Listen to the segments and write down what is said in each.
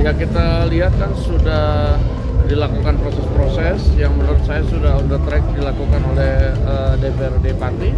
Ya, kita lihat kan sudah dilakukan proses-proses yang menurut saya sudah on the track dilakukan oleh DPRD Pati.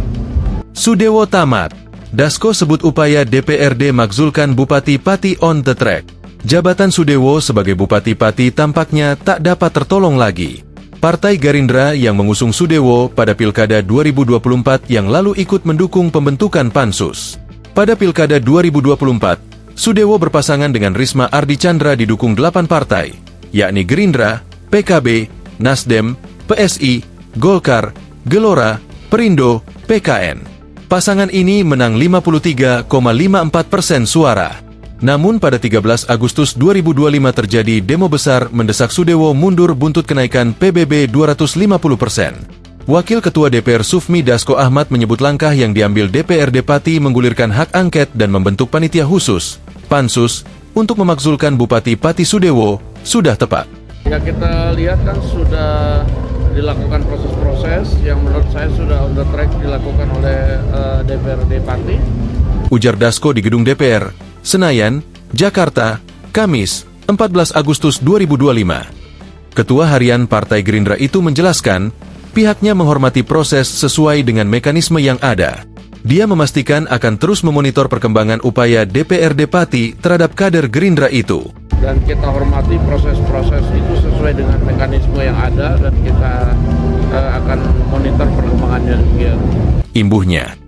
Sudewo tamat. Dasko sebut upaya DPRD makzulkan Bupati Pati on the track. Jabatan Sudewo sebagai Bupati Pati tampaknya tak dapat tertolong lagi. Partai Gerindra yang mengusung Sudewo pada Pilkada 2024 yang lalu ikut mendukung pembentukan Pansus. Pada Pilkada 2024, Sudewo berpasangan dengan Risma Ardi Chandra didukung 8 partai, yakni Gerindra, PKB, Nasdem, PSI, Golkar, Gelora, Perindo, PKN. Pasangan ini menang 53,54% suara. Namun pada 13 Agustus 2025 terjadi demo besar mendesak Sudewo mundur buntut kenaikan PBB 250%. Wakil Ketua DPR Sufmi Dasko Ahmad menyebut langkah yang diambil DPRD Pati menggulirkan hak angket dan membentuk panitia khusus, Pansus, untuk memakzulkan Bupati Pati Sudewo sudah tepat. Ya, kita lihat kan sudah dilakukan proses-proses yang menurut saya sudah on the track dilakukan oleh DPRD Pati. Ujar Dasko di gedung DPR, Senayan, Jakarta, Kamis, 14 Agustus 2025. Ketua Harian Partai Gerindra itu menjelaskan, pihaknya menghormati proses sesuai dengan mekanisme yang ada. Dia memastikan akan terus memonitor perkembangan upaya DPRD Pati terhadap kader Gerindra itu. Dan kita hormati proses-proses itu sesuai dengan mekanisme yang ada dan kita akan monitor perkembangannya. Imbuhnya.